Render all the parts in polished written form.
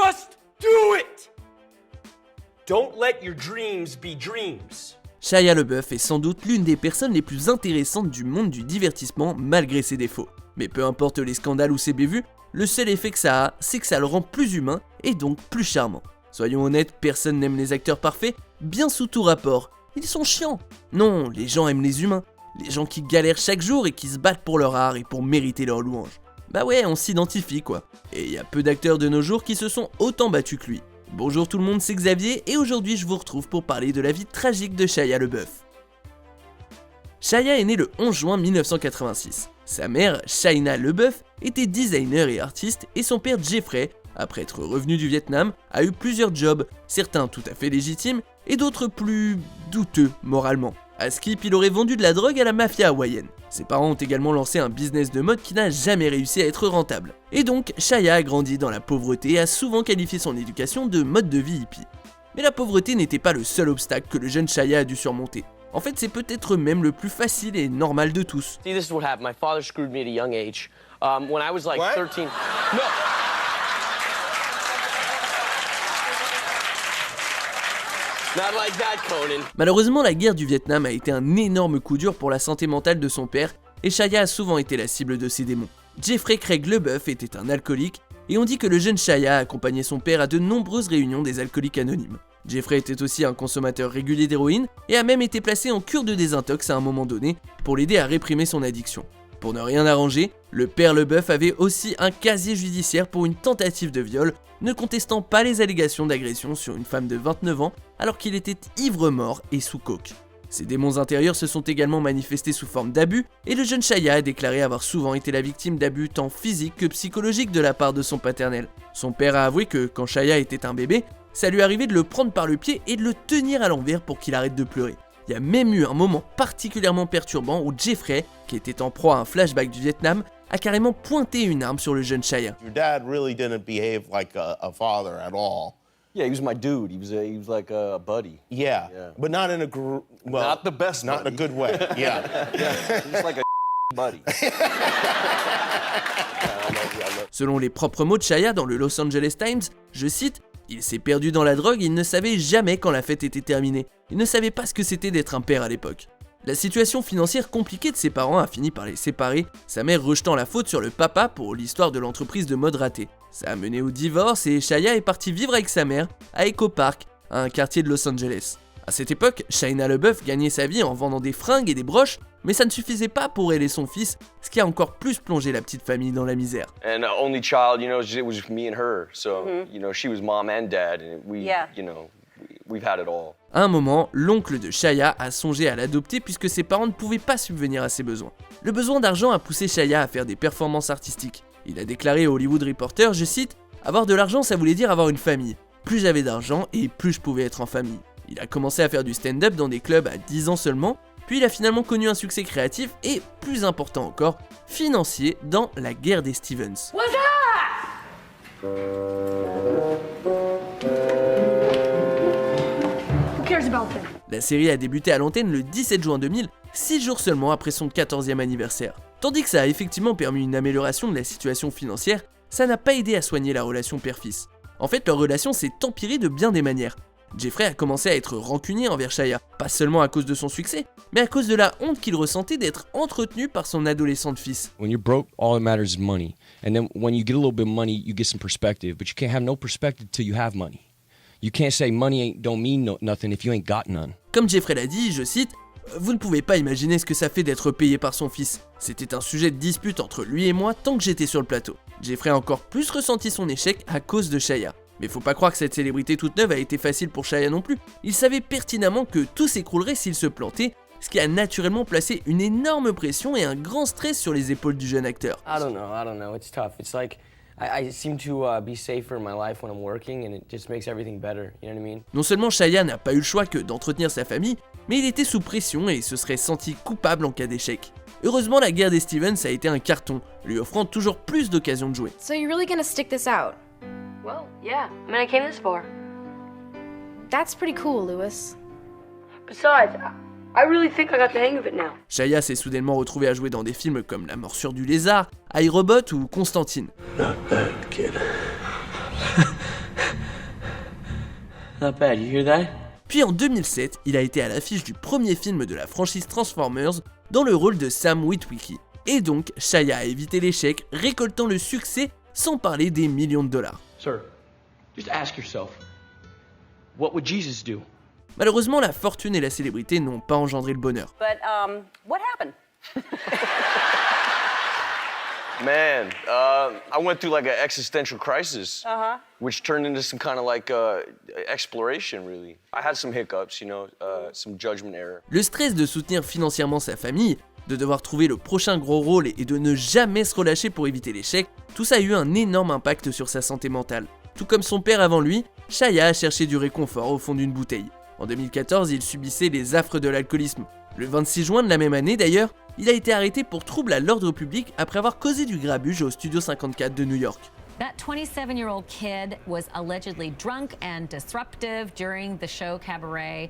Just do it! Don't let your dreams be dreams. Shia LaBeouf est sans doute l'une des personnes les plus intéressantes du monde du divertissement malgré ses défauts. Mais peu importe les scandales ou ses bévues, le seul effet que ça a, c'est que ça le rend plus humain et donc plus charmant. Soyons honnêtes, personne n'aime les acteurs parfaits, bien sous tout rapport. Ils sont chiants. Non, les gens aiment les humains. Les gens qui galèrent chaque jour et qui se battent pour leur art et pour mériter leur louange. Bah ouais, on s'identifie quoi. Et il y a peu d'acteurs de nos jours qui se sont autant battus que lui. Bonjour tout le monde, c'est Xavier et aujourd'hui je vous retrouve pour parler de la vie tragique de Shia LaBeouf. Shia est né le 11 juin 1986. Sa mère, Shaina LaBeouf, était designer et artiste et son père Jeffrey, après être revenu du Vietnam, a eu plusieurs jobs, certains tout à fait légitimes et d'autres plus douteux moralement. À Skip, il aurait vendu de la drogue à la mafia hawaïenne. Ses parents ont également lancé un business de mode qui n'a jamais réussi à être rentable. Et donc, Shia a grandi dans la pauvreté et a souvent qualifié son éducation de mode de vie hippie. Mais la pauvreté n'était pas le seul obstacle que le jeune Shia a dû surmonter. En fait, c'est peut-être même le plus facile et normal de tous. See, this is what happened. My father screwed me at a young age. When I was like 13. No. Not like that, Conan. Malheureusement, la guerre du Vietnam a été un énorme coup dur pour la santé mentale de son père et Shia a souvent été la cible de ses démons. Jeffrey Craig LaBeouf était un alcoolique et on dit que le jeune Shia accompagnait son père à de nombreuses réunions des alcooliques anonymes. Jeffrey était aussi un consommateur régulier d'héroïne et a même été placé en cure de désintox à un moment donné pour l'aider à réprimer son addiction. Pour ne rien arranger, le père LaBeouf avait aussi un casier judiciaire pour une tentative de viol, ne contestant pas les allégations d'agression sur une femme de 29 ans alors qu'il était ivre-mort et sous coke. Ses démons intérieurs se sont également manifestés sous forme d'abus et le jeune Shia a déclaré avoir souvent été la victime d'abus tant physiques que psychologiques de la part de son paternel. Son père a avoué que quand Shia était un bébé, ça lui arrivait de le prendre par le pied et de le tenir à l'envers pour qu'il arrête de pleurer. Il y a même eu un moment particulièrement perturbant où Jeffrey, qui était en proie à un flashback du Vietnam, a carrément pointé une arme sur le jeune Shia. Your dad really didn't behave like a father at all. Yeah, he was my dude. He was like a buddy. Yeah, but not in a Not the best not in a buddy. good way. Yeah. Just like a buddy. Selon les propres mots de Shia dans le Los Angeles Times, je cite, « Il s'est perdu dans la drogue, il ne savait jamais quand la fête était terminée. Il ne savait pas ce que c'était d'être un père à l'époque. » La situation financière compliquée de ses parents a fini par les séparer, sa mère rejetant la faute sur le papa pour l'histoire de l'entreprise de mode ratée. Ça a mené au divorce et Shia est parti vivre avec sa mère à Echo Park, un quartier de Los Angeles. À cette époque, Shaina LaBeouf gagnait sa vie en vendant des fringues et des broches, mais ça ne suffisait pas pour elle et son fils, ce qui a encore plus plongé la petite famille dans la misère. And only child, it was just me and her. So, she was mom and dad, and we've had it all. À un moment, l'oncle de Shia a songé à l'adopter puisque ses parents ne pouvaient pas subvenir à ses besoins. Le besoin d'argent a poussé Shia à faire des performances artistiques. Il a déclaré au Hollywood Reporter, je cite, « Avoir de l'argent, ça voulait dire avoir une famille. Plus j'avais d'argent et plus je pouvais être en famille. » Il a commencé à faire du stand-up dans des clubs à 10 ans seulement, puis il a finalement connu un succès créatif et, plus important encore, financier dans La Guerre des Stevens. La série a débuté à l'antenne le 17 juin 2000, 6 jours seulement après son 14e anniversaire. Tandis que ça a effectivement permis une amélioration de la situation financière, ça n'a pas aidé à soigner la relation père-fils. En fait, leur relation s'est empirée de bien des manières. Jeffrey a commencé à être rancunier envers Shia, pas seulement à cause de son succès, mais à cause de la honte qu'il ressentait d'être entretenu par son adolescent fils. When you're broke, all that matters is money. And then when you get a little bit of money, you get some perspective. But you can't have no perspective till you have money. You can't say money don't mean nothing if you ain't got none. Comme Jeffrey l'a dit, je cite, « Vous ne pouvez pas imaginer ce que ça fait d'être payé par son fils. C'était un sujet de dispute entre lui et moi tant que j'étais sur le plateau. » Jeffrey a encore plus ressenti son échec à cause de Shia. Mais faut pas croire que cette célébrité toute neuve a été facile pour Shia non plus. Il savait pertinemment que tout s'écroulerait s'il se plantait, ce qui a naturellement placé une énorme pression et un grand stress sur les épaules du jeune acteur. I don't know. It's tough. It's like I seem to be safer in my life when I'm working, and it just makes everything better. You know what I mean? Non seulement Shia n'a pas eu le choix que d'entretenir sa famille, mais il était sous pression et se serait senti coupable en cas d'échec. Heureusement, La Guerre des Stevens a été un carton, lui offrant toujours plus d'occasions de jouer. So you're really gonna stick this out? Well, yeah. I mean, I came this far. That's pretty cool, Lewis. Besides, I really think I got the hang of it now. Shia s'est soudainement retrouvé à jouer dans des films comme La morsure du lézard, iRobot ou Constantine. Not bad, kid. Not bad, you hear that? Puis en 2007, il a été à l'affiche du premier film de la franchise Transformers dans le rôle de Sam Witwicky. Et donc, Shia a évité l'échec, récoltant le succès sans parler des millions de dollars. Sir, just ask yourself, what would Jesus do? Malheureusement, la fortune et la célébrité n'ont pas engendré le bonheur. But what happened? Man, I went through like an existential crisis, which turned into some kind of like exploration, really. I had some hiccups, you know, some judgment error. Le stress de soutenir financièrement sa famille, de devoir trouver le prochain gros rôle et de ne jamais se relâcher pour éviter l'échec, tout ça a eu un énorme impact sur sa santé mentale. Tout comme son père avant lui, Shia a cherché du réconfort au fond d'une bouteille. En 2014, il subissait les affres de l'alcoolisme. Le 26 juin de la même année d'ailleurs, il a été arrêté pour trouble à l'ordre public après avoir causé du grabuge au Studio 54 de New York. That 27-year-old kid was allegedly drunk and disruptive during the show Cabaret,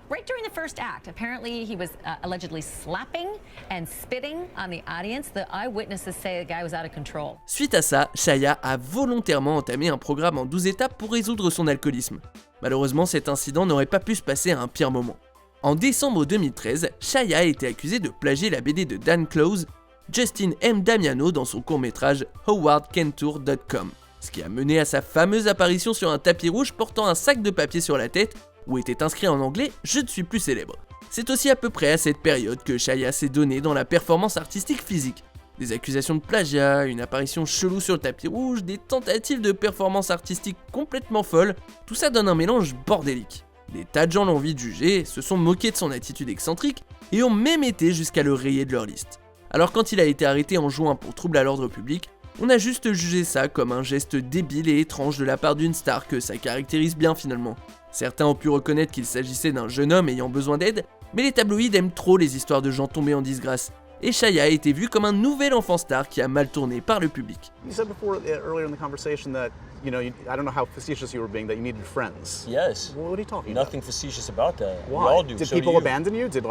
right during the first act. Apparently, he was allegedly slapping and spitting on the audience. The eyewitnesses say the guy was out of control. Suite à ça, Shia a volontairement entamé un programme en 12 étapes pour résoudre son alcoolisme. Malheureusement, cet incident n'aurait pas pu se passer à un pire moment. En décembre 2013, Shia a été accusé de plagier la BD de Dan Close, Justin M. Damiano dans son court-métrage howardkentour.com, ce qui a mené à sa fameuse apparition sur un tapis rouge portant un sac de papier sur la tête où était inscrit en anglais « Je ne suis plus célèbre ». C'est aussi à peu près à cette période que Shia s'est donné dans la performance artistique physique. Des accusations de plagiat, une apparition chelou sur le tapis rouge, des tentatives de performance artistique complètement folles, tout ça donne un mélange bordélique. Des tas de gens l'ont vite jugé, se sont moqués de son attitude excentrique et ont même été jusqu'à le rayer de leur liste. Alors quand il a été arrêté en juin pour trouble à l'ordre public, on a juste jugé ça comme un geste débile et étrange de la part d'une star que ça caractérise bien finalement. Certains ont pu reconnaître qu'il s'agissait d'un jeune homme ayant besoin d'aide, mais les tabloïds aiment trop les histoires de gens tombés en disgrâce. Et Shia a été vu comme un nouvel enfant star qui a mal tourné par le public. You said before, earlier in the conversation that, I don't know how facetious you were being, that you needed friends. Yes. What are you talking Nothing facetious about that. Why? We all do. Did So people do you. abandon you? Did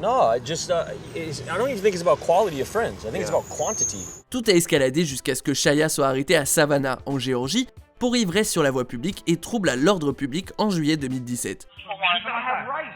No, I just, I don't even think it's about quality of friends. I think it's about quantity. Tout a escaladé jusqu'à ce que Shia soit arrêté à Savannah, en Géorgie, pour ivresse sur la voie publique et trouble à l'ordre public en juillet 2017. I have rights.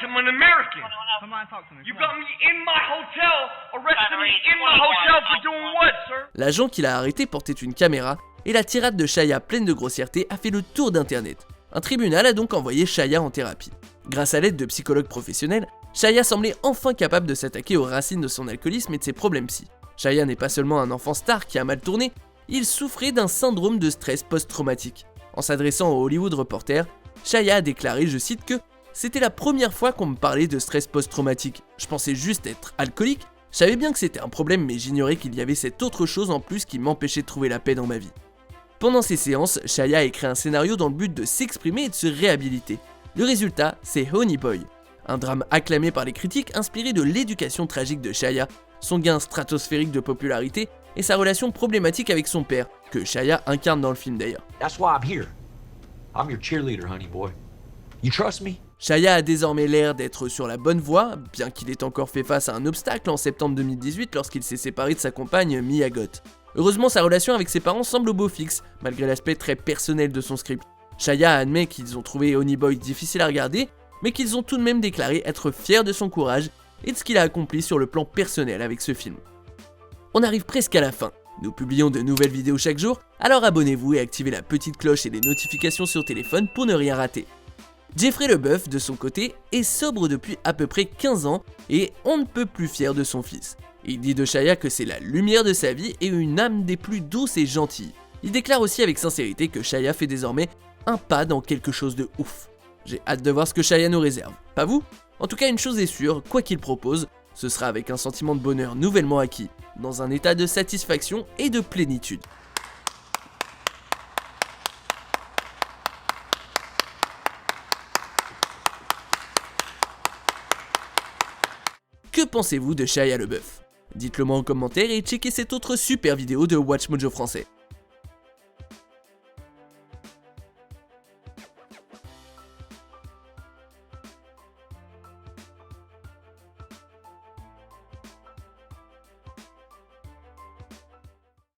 I'm an American. Come on, talk to me. You got me in my hotel, arrested me in my hotel for doing what, sir? L'agent qui l'a arrêté portait une caméra et la tirade de Shia pleine de grossièreté a fait le tour d'internet. Un tribunal a donc envoyé Shia en thérapie. Grâce à l'aide de psychologues professionnels, Shia semblait enfin capable de s'attaquer aux racines de son alcoolisme et de ses problèmes psy. Shia n'est pas seulement un enfant star qui a mal tourné, il souffrait d'un syndrome de stress post-traumatique. En s'adressant au Hollywood Reporter, Shia a déclaré, je cite, que c'était la première fois qu'on me parlait de stress post-traumatique. Je pensais juste être alcoolique, je savais bien que c'était un problème mais j'ignorais qu'il y avait cette autre chose en plus qui m'empêchait de trouver la paix dans ma vie. Pendant ces séances, Shia a écrit un scénario dans le but de s'exprimer et de se réhabiliter. Le résultat, c'est Honey Boy, un drame acclamé par les critiques inspiré de l'éducation tragique de Shia, son gain stratosphérique de popularité et sa relation problématique avec son père, que Shia incarne dans le film d'ailleurs. That's why I'm here. I'm your cheerleader, honey boy. You trust me? Shia a désormais l'air d'être sur la bonne voie, bien qu'il ait encore fait face à un obstacle en septembre 2018 lorsqu'il s'est séparé de sa compagne Mia Goth. Heureusement, sa relation avec ses parents semble au beau fixe, malgré l'aspect très personnel de son script. Shia admet qu'ils ont trouvé Honey Boy difficile à regarder, mais qu'ils ont tout de même déclaré être fiers de son courage et de ce qu'il a accompli sur le plan personnel avec ce film. On arrive presque à la fin. Nous publions de nouvelles vidéos chaque jour, alors abonnez-vous et activez la petite cloche et les notifications sur téléphone pour ne rien rater. Jeffrey Leboeuf, de son côté, est sobre depuis à peu près 15 ans et on ne peut plus fier de son fils. Il dit de Shia que c'est la lumière de sa vie et une âme des plus douces et gentilles. Il déclare aussi avec sincérité que Shia fait désormais un pas dans quelque chose de ouf. J'ai hâte de voir ce que Shia nous réserve, pas vous? En tout cas, une chose est sûre, quoi qu'il propose, ce sera avec un sentiment de bonheur nouvellement acquis, dans un état de satisfaction et de plénitude. Que pensez-vous de Shia Leboeuf? Dites-le moi en commentaire et checkez cette autre super vidéo de WatchMojo français.